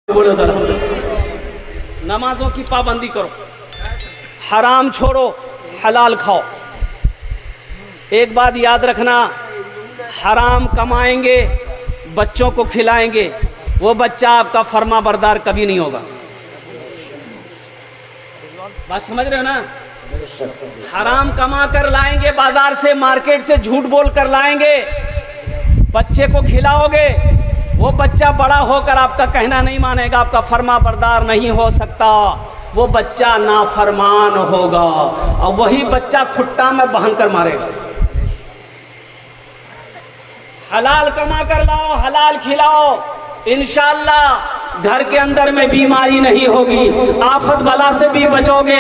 बोलो नमाजों की पाबंदी करो, हराम छोड़ो, हलाल खाओ। एक बात याद रखना, हराम कमाएंगे, बच्चों को खिलाएंगे, वो बच्चा आपका फर्मा बरदार कभी नहीं होगा। बात समझ रहे हो ना? हराम कमा कर लाएंगे, बाजार से मार्केट से झूठ बोल कर लाएंगे, बच्चे को खिलाओगे, वो बच्चा बड़ा होकर आपका कहना नहीं मानेगा, आपका फर्मा बरदार नहीं हो सकता, वो बच्चा नाफरमान होगा और वही बच्चा खुट्टा में बांध कर मारेगा। हलाल कमा कर लाओ, हलाल खिलाओ, इंशाअल्लाह घर के अंदर में बीमारी नहीं होगी, आफत बला से भी बचोगे।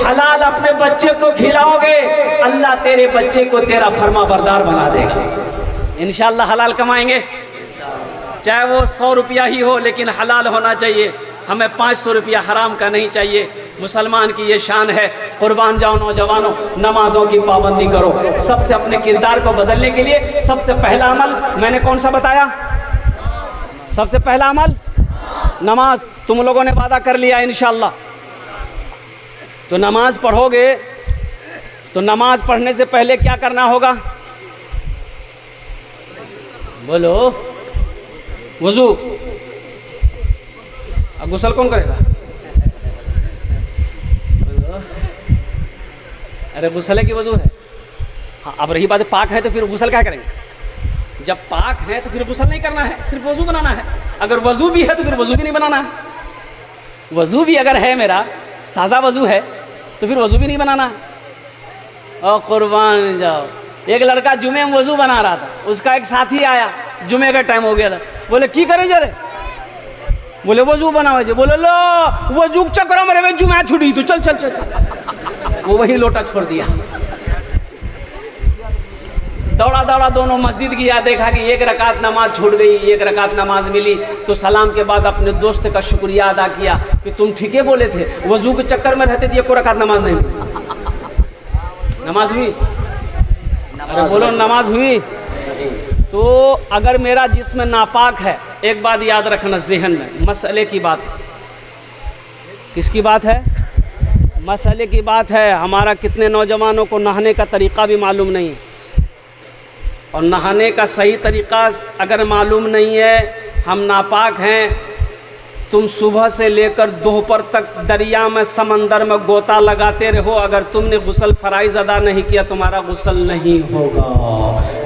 हलाल अपने बच्चे को खिलाओगे, अल्लाह तेरे बच्चे को तेरा फर्मा बरदार बना देगा। इंशाअल्लाह हलाल कमाएंगे, चाहे वो 100 रुपया ही हो, लेकिन हलाल होना चाहिए। हमें 500 रुपया हराम का नहीं चाहिए। मुसलमान की ये शान है। कुर्बान जाओ नौजवानों, नमाजों की पाबंदी करो। सबसे अपने किरदार को बदलने के लिए सबसे पहला अमल मैंने कौन सा बताया? सबसे पहला अमल नमाज। तुम लोगों ने वादा कर लिया इंशाअल्लाह, तो नमाज पढ़ोगे तो नमाज पढ़ने से पहले क्या करना होगा? बोलो। वजू। अब गुस्ल कौन करेगा? अरे गुस्ल की वजू है। हाँ, अब रही बात पाक है तो फिर गुस्ल क्या करेंगे? जब पाक है तो फिर गुस्ल नहीं करना है, सिर्फ वजू बनाना है। अगर वजू भी है तो फिर वजू भी नहीं बनाना है। वजू भी अगर है मेरा ताज़ा वजू है तो फिर वजू भी नहीं बनाना है। और कुर्बान जाओ, एक लड़का जुमे में वजू बना रहा था, उसका एक साथी आया, जुमे का टाइम हो गया था, बोले की करें जरे? बोले वजू बनाओ जी। बोले लो वजू चक्कर मेरे जुमा छुड़ी तो चल चल चल, चल। वो वही लोटा छोड़ दिया। दौड़ा दौड़ा दोनों मस्जिद गया, देखा कि एक रकात नमाज छूट गई, एक रकात नमाज मिली, तो सलाम के बाद अपने दोस्त का शुक्रिया अदा किया कि तुम ठीक है बोले थे, वजू के चक्कर में रहते थे, कोई रकात नमाज नहीं हुई। नमाज हुई? अरे बोलो नमाज हुई? तो अगर मेरा जिस्म नापाक है, एक बात याद रखना ज़हन में, मसले की बात। किसकी बात है? मसले की बात है। हमारा कितने नौजवानों को नहाने का तरीक़ा भी मालूम नहीं है, और नहाने का सही तरीक़ा अगर मालूम नहीं है, हम नापाक हैं। तुम सुबह से लेकर दोपहर तक दरिया में समंदर में गोता लगाते रहो, अगर तुमने गुस्ल फ़राइज़ अदा नहीं किया तुम्हारा गुस्ल नहीं होगा,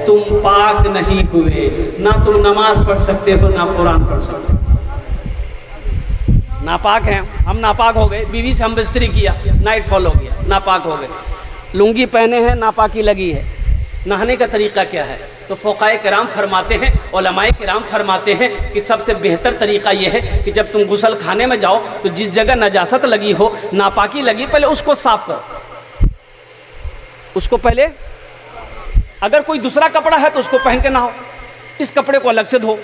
तुम पाक नहीं हुए। ना तुम नमाज पढ़ सकते हो, ना कुरान पढ़ सकते हो। नापाक हैं हम, नापाक हो गए। बीवी से हम बिस्तरी किया, नाइट फॉल हो गया, नापाक हो गए। लुंगी पहने हैं, नापाकी लगी है। नहाने का तरीक़ा क्या है? तो फ़ुक़हाए किराम फरमाते हैं, उलमाए किराम फरमाते हैं कि सबसे बेहतर तरीक़ा यह है कि जब तुम गुस्ल खाने में जाओ तो जिस जगह नजासत लगी हो, नापाकी लगी, पहले उसको साफ़ करो। उसको पहले, अगर कोई दूसरा कपड़ा है तो उसको पहन के नहाओ, इस कपड़े को अलग से धो।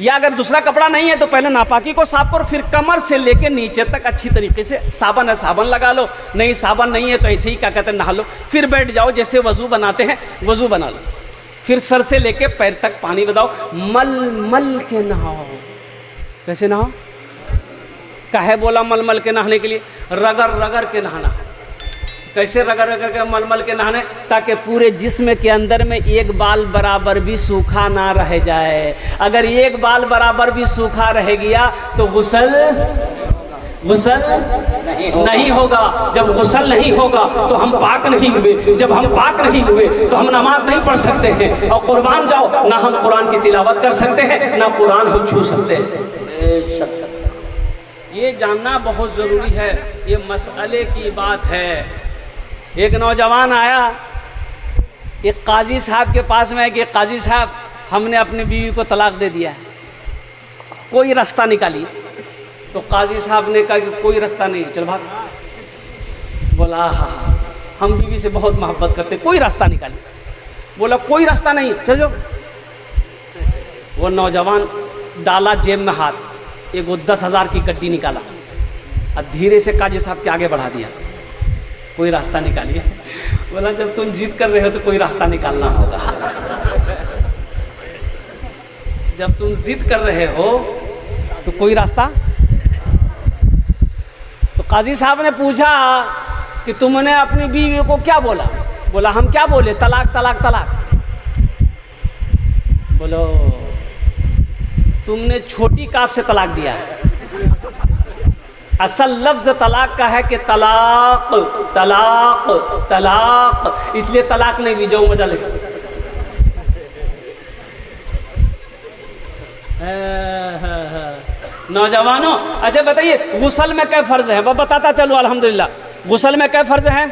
या अगर दूसरा कपड़ा नहीं है तो पहले नापाकी को साफ करो, फिर कमर से लेकर नीचे तक अच्छी तरीके से, साबन है साबन लगा लो, नहीं साबन नहीं है तो ऐसे ही क्या कहते हैं नहा लो। फिर बैठ जाओ, जैसे वज़ू बनाते हैं वज़ू बना लो, फिर सर से लेके पैर तक पानी बताओ, मल मल के नहाओ। कैसे नहाओ? काहे बोला मल मल के नहाने के लिए? रगड़ रगड़ के नहाना है। कैसे रगड़ रगड़ के मलमल के नहाने? ताकि पूरे जिस्म के अंदर में एक बाल बराबर भी सूखा ना रह जाए। अगर एक बाल बराबर भी सूखा रह गया तो गुस्ल नहीं होगा। जब गुस्ल नहीं होगा तो हम पाक नहीं हुए। जब हम पाक नहीं हुए तो हम नमाज नहीं पढ़ सकते हैं। और कुर्बान जाओ, ना हम कुरान की तिलावत कर सकते हैं, ना कुरान हम छू सकते हैं। ये जानना बहुत ज़रूरी है, ये मसले की बात है। एक नौजवान आया एक काजी साहब के पास में कि काजी साहब, हमने अपनी बीवी को तलाक दे दिया है, कोई रास्ता निकालिए। तो काजी साहब ने कहा कि कोई रास्ता नहीं, चल भाग। बोला हाँ, हम बीवी से बहुत मोहब्बत करते, कोई रास्ता निकालिए। बोला कोई रास्ता नहीं, चलो। वो नौजवान डाला जेब में हाथ, एक 10,000 की गड्डी निकाला और धीरे से काजी साहब के आगे बढ़ा दिया। कोई रास्ता निकालिए। बोला जब तुम जिद कर रहे हो तो कोई रास्ता निकालना होगा। जब तुम जिद कर रहे हो तो कोई रास्ता। तो काजी साहब ने पूछा कि तुमने अपनी बीवी को क्या बोला? बोला हम क्या बोले? तलाक तलाक तलाक। बोलो तुमने छोटी काफ से तलाक दिया है। असल लफ्ज़ तलाक का है कि तलाक तलाक तलाक, इसलिए तलाक नहीं दी। जो मजा लगे नौजवानों, अच्छा बताइए गुस्ल में क्या फ़र्ज़ है? वह बताता चलो अल्हम्दुलिल्लाह। गुस्ल में क्या फ़र्ज़ है?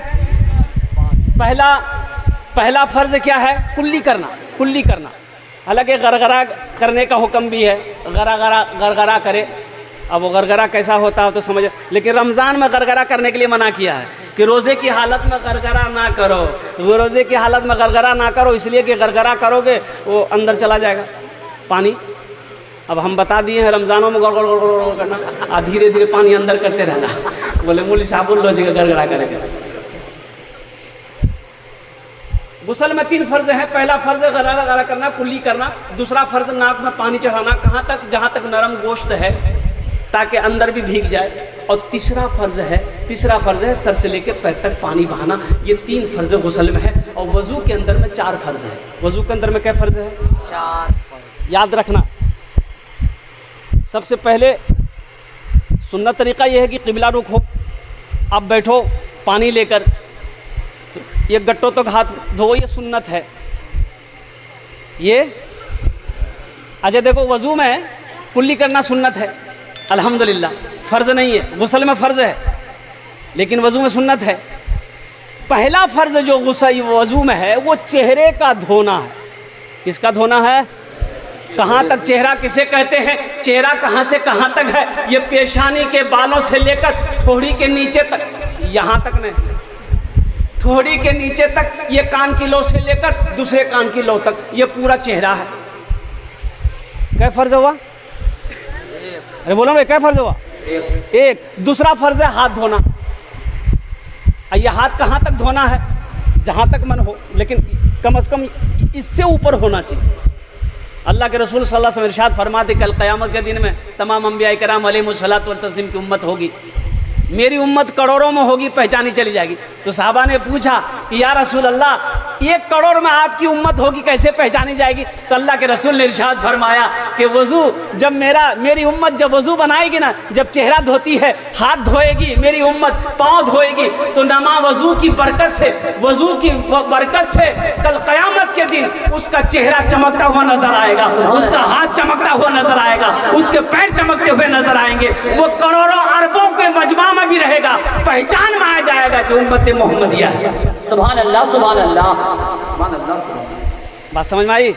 पहला फ़र्ज़ क्या है? कुल्ली करना, कुल्ली करना। हालांकि गरगरा करने का हुक्म भी है, गरगरा करे। अब वो गरगरा कैसा होता है तो समझ, लेकिन रमज़ान में गरगरा करने के लिए मना किया है कि रोज़े की हालत में गरगरा ना करो। वो रोज़े की हालत में गरगरा ना करो इसलिए कि गरगरा करोगे वो अंदर चला जाएगा पानी। अब हम बता दिए हैं रमज़ानों में गड़ करना और धीरे धीरे पानी अंदर करते रहना। बोले मौलवी साहब बोल लो जी गरगरा करेंगे। गुस्ल में 3 फ़र्ज़ हैं। पहला फ़र्ज़ गरगरा करना, कुल्ली करना। दूसरा फ़र्ज़ नाक में पानी चढ़ाना, कहाँ तक? जहाँ तक नरम गोश्त है, ताकि अंदर भी भीग जाए। और तीसरा फ़र्ज़ है सर से लेकर पैर तक पानी बहाना। ये 3 फ़र्ज़ गुस्ल में है। और वज़ू के अंदर में 4 फ़र्ज़ है। वज़ू के अंदर में क्या फ़र्ज़ है? 4 फ़र्ज़। याद रखना, सबसे पहले सुन्नत तरीक़ा यह है कि क़िबला रुख हो, आप बैठो पानी लेकर, ये गट्टों तक हाथ धो, ये सुन्नत है ये। अच्छा देखो वज़ू में कुल्ली करना सुन्नत है अल्हम्दुलिल्लाह, फ़र्ज़ नहीं है। गुस्ल में फ़र्ज़ है लेकिन वज़ू में सुन्नत है। पहला फ़र्ज़ जो वज़ू में है वो चेहरे का धोना है। किसका धोना है? कहाँ तक? चेहरा किसे कहते हैं? चेहरा कहाँ से कहाँ तक है? ये पेशानी के बालों से लेकर ठोड़ी के नीचे तक, यहाँ तक नहीं, ठोड़ी के नीचे तक, ये कान की लो से लेकर दूसरे कान की लो तक, ये पूरा चेहरा है। क्या फ़र्ज़ हुआ? अरे बोलो भाई क्या फ़र्ज़ हुआ? एक। दूसरा फ़र्ज़ है हाथ धोना। ये हाथ कहाँ तक धोना है? जहाँ तक मन हो, लेकिन कम से कम इससे ऊपर होना चाहिए। अल्लाह के रसूल सल्लल्लाहु अलैहि वसल्लम इरशाद फरमाते कल क़यामत के दिन में तमाम अंबिया किराम अलैहिमुस्सलातु व तस्लीम की उम्मत होगी, मेरी उम्मत करोड़ों में होगी, पहचानी चली जाएगी। तो साहबा ने पूछा कि या रसूल अल्लाह 1 करोड़ में आपकी उम्मत होगी, कैसे पहचानी जाएगी? तो अल्लाह के रसूल ने इरशाद फरमाया कि वज़ू जब मेरी उम्मत जब वज़ू बनाएगी ना, जब चेहरा धोती है, हाथ धोएगी मेरी उम्मत, पाँव धोएगी, तो नमा वज़ू की बरकत से, वज़ू की बरकत से कल क़यामत के दिन उसका चेहरा चमकता हुआ नजर आएगा, उसका हाथ चमकता हुआ नजर आएगा, उसके पैर चमकते हुए नजर आएंगे। वो करोड़ों अरबों के मजमा में भी रहेगा, पहचान में आ जाएगा कि उम्मत मोहम्मदिया है। सुभान अल्लाह, सुभान अल्लाह, सुभान अल्लाह। बात समझ में आई?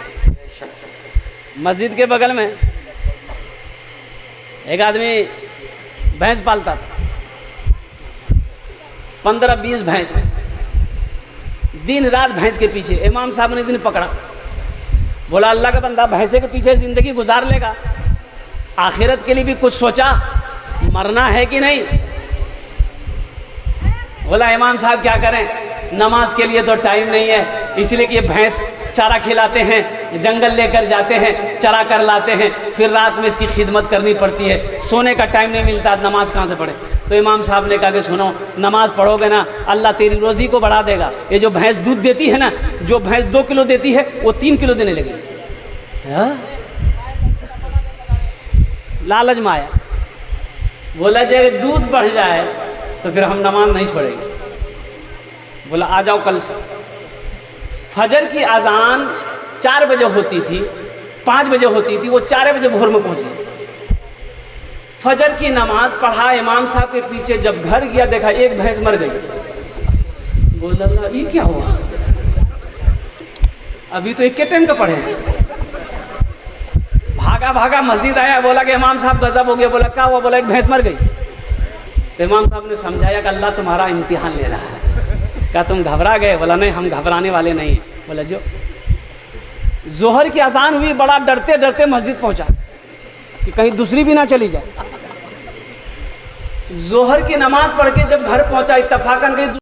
मस्जिद के बगल में एक आदमी भैंस पालता था, 15-20 भैंस, दिन रात भैंस के पीछे। इमाम साहब ने दिन पकड़ा, बोला अल्लाह का बंदा भैंसे के पीछे ज़िंदगी गुजार लेगा, आखिरत के लिए भी कुछ सोचा, मरना है कि नहीं? बोला इमाम साहब क्या करें, नमाज के लिए तो टाइम नहीं है, इसलिए कि भैंस चारा खिलाते हैं, जंगल लेकर जाते हैं, चरा कर लाते हैं, फिर रात में इसकी खिदमत करनी पड़ती है, सोने का टाइम नहीं मिलता, नमाज कहाँ से पढ़े? तो इमाम साहब ने कहा कि सुनो, नमाज पढ़ोगे ना अल्लाह तेरी रोज़ी को बढ़ा देगा। ये जो भैंस दूध देती है ना, जो भैंस 2 किलो देती है वो 3 किलो देने लगी। लालच में आया, बोला जब दूध बढ़ जाए तो फिर हम नमाज नहीं छोड़ेंगे। बोला आ जाओ कल से। फजर की अजान 4 बजे होती थी, 5 बजे होती थी, वो 4 बजे भोर में पहुंच गए। फजर की नमाज पढ़ा इमाम साहब के पीछे, जब घर गया देखा एक भैंस मर गई। बोला ये क्या हुआ, अभी तो 1 के टाइम का पढ़े। भागा भागा मस्जिद आया, बोला कि इमाम साहब गजब हो गया। बोला क्या हुआ? बोला एक भैंस मर गई। तो इमाम साहब ने समझाया कि अल्लाह तुम्हारा इम्तिहान ले रहा है। क्या तुम घबरा गए? बोला नहीं, हम घबराने वाले नहीं हैं। बोला जो जोहर की अजान हुई, बड़ा डरते डरते मस्जिद पहुंचा कि कहीं दूसरी भी ना चली जाए। जोहर की नमाज पढ़ के जब घर पहुंचा, इत्तफाकन कहीं